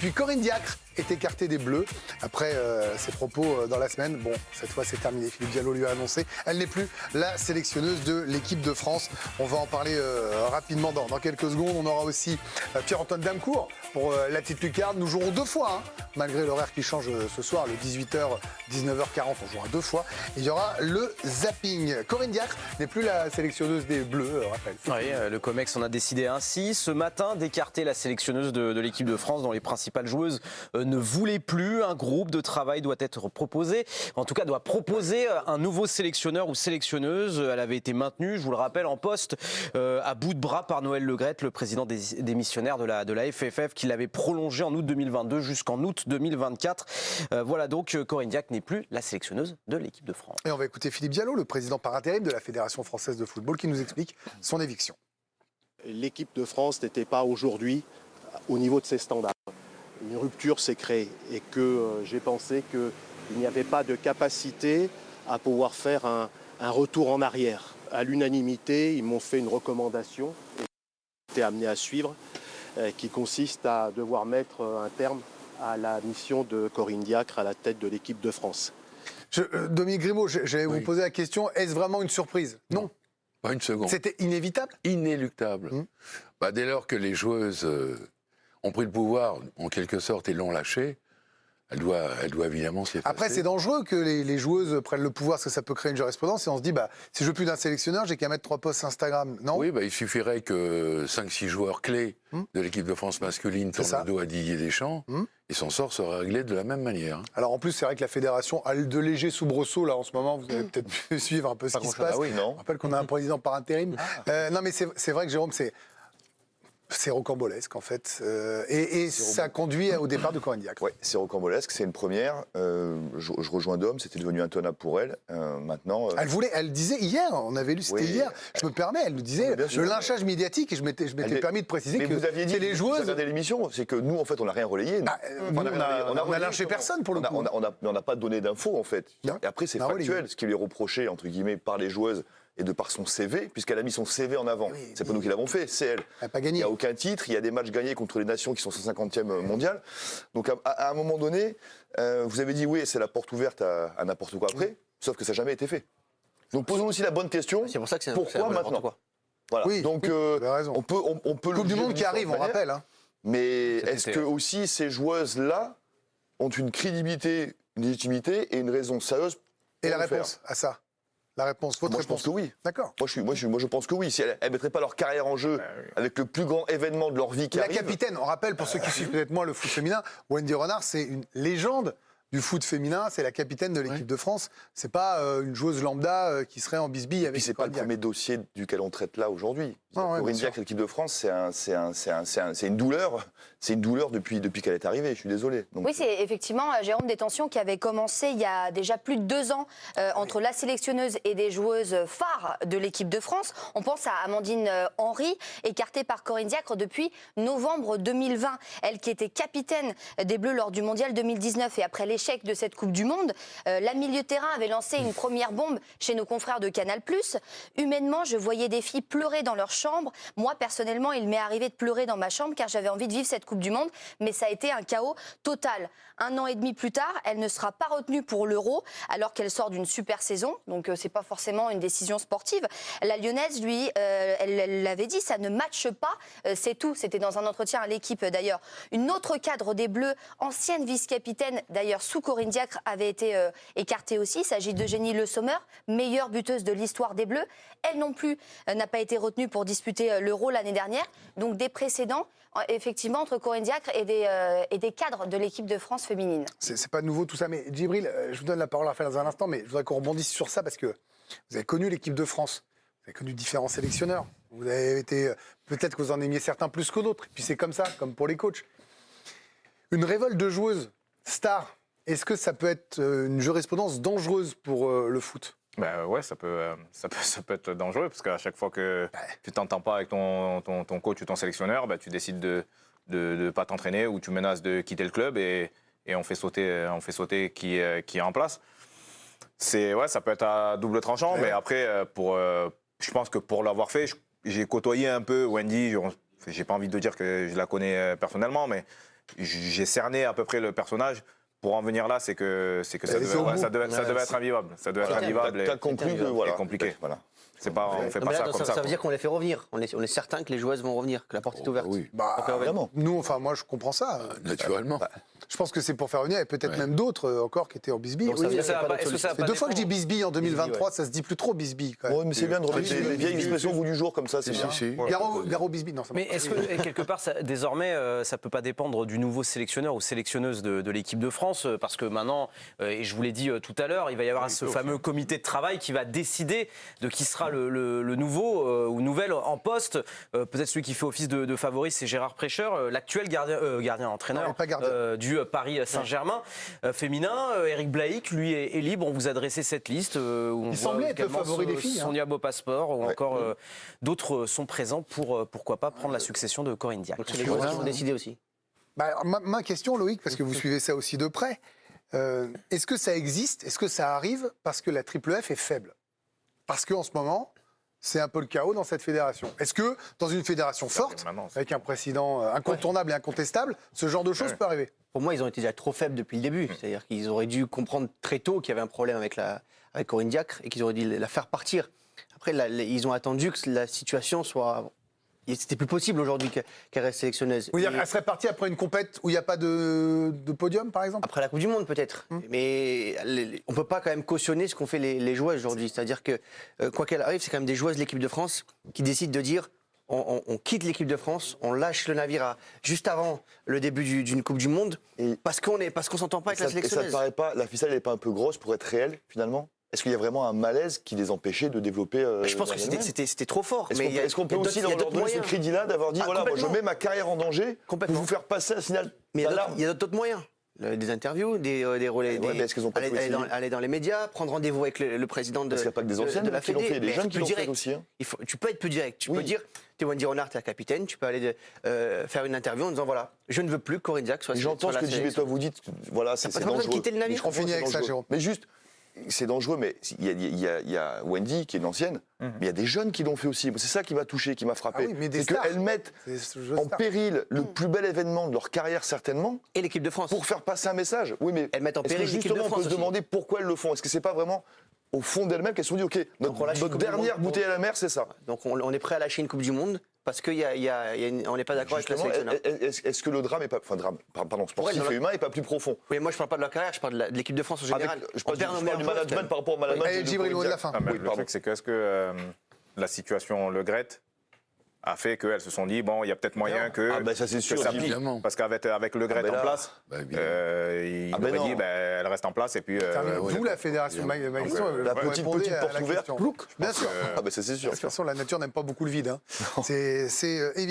puis Corinne Diacre est écartée des Bleus après ses propos dans la semaine. Bon, cette fois c'est terminé. Philippe Diallo lui a annoncé. Elle n'est plus la sélectionneuse de l'équipe de France. On va en parler rapidement dans quelques secondes. On aura aussi Pierre-Antoine Damecourt pour la petite lucarne. Nous jouerons 2 fois, malgré l'horaire qui change ce soir, le 18h, 19h40. On jouera 2 fois. Et il y aura le zapping. Corinne Diacre n'est plus la sélectionneuse des Bleus, Raphaël. Oui, le COMEX en a décidé ainsi ce matin d'écarter la sélectionneuse de l'équipe de France dont les principales joueuses ne voulaient plus. Un groupe de travail doit être proposé, en tout cas doit proposer un nouveau sélectionneur ou sélectionneuse. Elle avait été maintenue, je vous le rappelle, en poste à bout de bras par Noël Le Graët, le président démissionnaire de la FFF, qui l'avait prolongé en août 2022 jusqu'en août 2024. Voilà donc Corinne Diacre n'est plus la sélectionneuse de l'équipe de France. Et on va écouter Philippe Diallo, le président par intérim de la Fédération française de football, qui nous explique son éviction. L'équipe de France n'était pas aujourd'hui au niveau de ses standards. Une rupture s'est créée et que j'ai pensé qu'il n'y avait pas de capacité à pouvoir faire un retour en arrière. À l'unanimité, ils m'ont fait une recommandation et j'ai été amené à suivre qui consiste à devoir mettre un terme à la mission de Corinne Diacre à la tête de l'équipe de France. Dominique Grimaud, j'allais vous poser la question, est-ce vraiment une surprise? Non. Pas une seconde. C'était inévitable? Inéluctable. Dès lors que les joueuses ont pris le pouvoir, en quelque sorte, et l'ont lâché, elle doit évidemment s'effacer. Après, c'est dangereux que les joueuses prennent le pouvoir, parce que ça peut créer une jurisprudence, et on se dit, si je veux plus d'un sélectionneur, j'ai qu'à mettre 3 posts Instagram, non? Oui, il suffirait que 5-6 joueurs clés de l'équipe de France masculine tournent le dos à Didier Deschamps, et son sort sera réglé de la même manière. Alors en plus, c'est vrai que la fédération a de légers soubresauts, là, en ce moment, vous avez peut-être pu suivre un peu ce qui se passe. Ah oui, non. Je rappelle qu'on a un président par intérim. Non, mais c'est vrai que Jérôme, c'est rocambolesque en fait, et ça conduit au départ de Corinne Diacre. Oui, c'est rocambolesque, c'est une première. Je rejoins Dom, c'était devenu intenable pour elle. Maintenant, elle disait hier, on avait lu, c'était hier. Je me permets, elle nous disait le lynchage médiatique, et je m'étais permis de préciser que vous aviez dit, les joueuses. Vous regardez l'émission, c'est que nous en fait on n'a rien relayé. On a lynché personne pour le coup. On n'a pas donné d'infos en fait. Non. Et après c'est factuel, ce qui lui est reproché entre guillemets par les joueuses. Et de par son CV, puisqu'elle a mis son CV en avant. C'est pas nous qui l'avons fait, c'est elle. Elle n'a pas gagné. Il n'y a aucun titre, il y a des matchs gagnés contre les nations qui sont 150e mondial. Donc à un moment donné, vous avez dit oui, c'est la porte ouverte à n'importe quoi après, sauf que ça n'a jamais été fait. Donc posons aussi la bonne question, C'est pour ça que c'est pourquoi maintenant Voilà. Oui, donc on peut Coupe du Monde qui arrive, on rappelle. Mais est-ce que aussi ces joueuses-là ont une crédibilité, une légitimité et une raison sérieuse pour Et la le faire réponse à ça? La réponse, votre Moi, réponse? je pense que oui. D'accord. Moi, je pense que oui. Si elles ne mettraient pas leur carrière en jeu avec le plus grand événement de leur vie qui arrive. La capitaine, on rappelle pour ceux qui suivent peut-être moins le foot féminin, Wendy Renard, c'est une légende du foot féminin, c'est la capitaine de l'équipe de France. C'est pas une joueuse lambda qui serait en bisbille avec. Et puis c'est pas le premier dossier duquel on traite là aujourd'hui. Corinne Diacre, l'équipe de France, c'est une douleur. C'est une douleur depuis qu'elle est arrivée. Je suis désolé. Donc, oui, c'est effectivement, Jérôme, des tensions qui avaient commencé il y a déjà plus de 2 ans entre la sélectionneuse et des joueuses phares de l'équipe de France. On pense à Amandine Henry, écartée par Corinne Diacre depuis novembre 2020. Elle qui était capitaine des Bleus lors du Mondial 2019 et après l'échec de cette Coupe du Monde, la milieu de terrain avait lancé une première bombe chez nos confrères de Canal+. Humainement, je voyais des filles pleurer dans leur chambre. Moi, personnellement, il m'est arrivé de pleurer dans ma chambre car j'avais envie de vivre cette Coupe du Monde, mais ça a été un chaos total. 1 an et demi plus tard, elle ne sera pas retenue pour l'Euro alors qu'elle sort d'une super saison, donc c'est pas forcément une décision sportive. La Lyonnaise, lui, elle l'avait dit, ça ne matche pas, c'est tout. C'était dans un entretien à l'équipe d'ailleurs. Une autre cadre des Bleus, ancienne vice-capitaine d'ailleurs sous Corinne Diacre, avait été écartée aussi. Il s'agit d'Eugénie Le Sommer, meilleure buteuse de l'histoire des Bleus. Elle non plus n'a pas été retenue pour disputer l'Euro l'année dernière. Donc des précédents, effectivement, entre Corinne Diacre et des cadres de l'équipe de France féminine. C'est pas nouveau tout ça, mais Djibril, je vous donne la parole à faire dans un instant, mais je voudrais qu'on rebondisse sur ça parce que vous avez connu l'équipe de France, vous avez connu différents sélectionneurs, vous avez été, peut-être que vous en aimiez certains plus que d'autres, et puis c'est comme ça, comme pour les coachs. Une révolte de joueuses stars, est-ce que ça peut être une jurisprudence dangereuse pour le foot? Ouais, ça peut être dangereux parce qu'à chaque fois que tu t'entends pas avec ton coach ou ton sélectionneur, tu décides de pas t'entraîner ou tu menaces de quitter le club et on fait sauter qui est en place. Ça peut être à double tranchant, mais après je pense que pour l'avoir fait, j'ai côtoyé un peu Wendy. J'ai pas envie de dire que je la connais personnellement, mais j'ai cerné à peu près le personnage. Pour en venir là, c'est que ça devait être invivable. Ça devait être invivable. T'as conclu que voilà. Compliqué. Voilà. C'est pas, on fait pas ça comme ça. Ça veut dire qu'on les fait revenir. On est certain que les joueuses vont revenir, que la porte est ouverte. Oui, Évidemment. Nous, enfin, moi, je comprends ça. naturellement. Je pense que c'est pour faire venir, et peut-être même d'autres encore qui étaient en bisbille. Donc, ça veut dire qu'il y a pas d'autre est-ce que ça solution. va C'est 2 fois que je dis dépendre bisbille en 2023, ouais. ça se dit plus trop bisbille. Quand même. Ouais, mais c'est bien de remettre les vieilles expressions au goût du jour comme ça, c'est Si, bien. si. Garo bisbille, non, ça Mais est-ce que quelque part, désormais, ça peut pas dépendre du nouveau sélectionneur ou sélectionneuse de l'équipe de France, parce que maintenant, et je vous l'ai dit tout à l'heure, il va y avoir ce fameux comité de travail qui va décider de qui sera le nouveau ou nouvelle en poste. Peut-être celui qui fait office de favori, c'est Gérard Prêcheur, l'actuel gardien entraîneur Non, pas gardien. du Paris Saint-Germain féminin. Eric Blaïc, lui, est libre. On vous a dressé cette liste. Où on Il voit semblait être le également favori des filles, hein. Sonia Beaupasseport ou encore d'autres sont présents pour, pourquoi pas, prendre la succession de Corinne Diacre. Donc, les joueurs qui vont décider aussi. Bah, ma question, Loïc, parce que vous suivez ça aussi de près, est-ce que ça existe, est-ce que ça arrive parce que la Triple F est faible? Parce qu'en ce moment, c'est un peu le chaos dans cette fédération. Est-ce que dans une fédération forte, Maintenant, avec un président incontournable et incontestable, ce genre de choses peut arriver? Pour moi, ils ont été déjà trop faibles depuis le début. C'est-à-dire qu'ils auraient dû comprendre très tôt qu'il y avait un problème avec Corinne Diacre et qu'ils auraient dû la faire partir. Après, ils ont attendu que la situation soit... C'était plus possible aujourd'hui qu'elle reste sélectionneuse. Vous voulez dire, elle serait partie après une compète où il n'y a pas de podium, par exemple? Après la Coupe du Monde, peut-être. Mais on ne peut pas quand même cautionner ce qu'ont fait les joueuses aujourd'hui. C'est-à-dire que, quoi qu'elle arrive, c'est quand même des joueuses de l'équipe de France qui décident de dire on quitte l'équipe de France, on lâche le navire juste avant le début d'une Coupe du Monde, parce qu'on s'entend pas avec la Et ça sélectionneuse. te paraît pas, la ficelle n'est pas un peu grosse pour être réelle, finalement? Est-ce qu'il y a vraiment un malaise qui les empêchait de développer Je pense que c'était trop fort. Est-ce qu'on peut aussi leur donner ce crédit-là d'avoir dit voilà, moi je mets ma carrière en danger pour vous faire passer un signal Mais d'alarme? il y a d'autres moyens. Des interviews, des relais, Ouais, mais est-ce qu'elles ont pas tout essayé aller dans les médias, prendre rendez-vous avec le président de Parce qu'il n'y a pas que des anciennes de la qui l'ont Fédé. fait, des Mais jeunes être qui plus l'ont fait direct. aussi. Hein. Tu peux être plus direct. Tu peux dire, tu es Wendy Renard, tu es la capitaine, tu peux aller faire une interview en disant voilà, je ne veux plus que Corinne Diacre soit J'entends ce que dit, mais toi vous dites, voilà, c'est pas besoin de dangereux. quitter le navire. Mais je comprends On finit que c'est avec ça, dangereux. Jérôme. Mais juste, c'est dangereux, mais il y a Wendy qui est une ancienne, mais il y a des jeunes qui l'ont fait aussi. C'est ça qui m'a touché, qui m'a frappé. Ah oui, mais des c'est stars. qu'elles mettent C'est jeu en star. péril le plus bel événement de leur carrière certainement Et l'équipe de France. pour faire passer un message. Oui, mais Elles mettent en est-ce que péril l'équipe de justement on France peut se aussi. demander pourquoi elles le font? Est-ce que c'est pas vraiment au fond d'elles-mêmes qu'elles se sont dit ok, Donc on lâche une notre Coupe du dernière Monde. bouteille à la mer, c'est ça? Donc on est prêt à lâcher une Coupe du Monde parce qu'on n'est pas d'accord avec la Justement, sélectionneur. est-ce que le drame est pas, enfin drame, pardon, sportif et humain est pas plus profond? Oui, moi je parle pas de leur carrière, je parle de l'équipe de France en général. Je parle du management par rapport au management. Allez, Djibril, mot de la fin. Ah, mais Oui, le pardon. truc, c'est que est-ce que la situation Le Gret a fait qu'elles se sont dit bon, il y a peut-être moyen que Ah ben ça c'est que sûr. ça Jimmy. pique. évidemment. Parce qu'avec Le Gret Ah ben en là, place, bah, évidemment. il Ah ben aurait non. dit elle reste en place et puis D'où la fédération Maïsson. La petite porte ouverte, plouc. Bien sûr. Ah ben ça c'est sûr. De toute façon, la nature n'aime pas beaucoup le vide. Hein. C'est évident.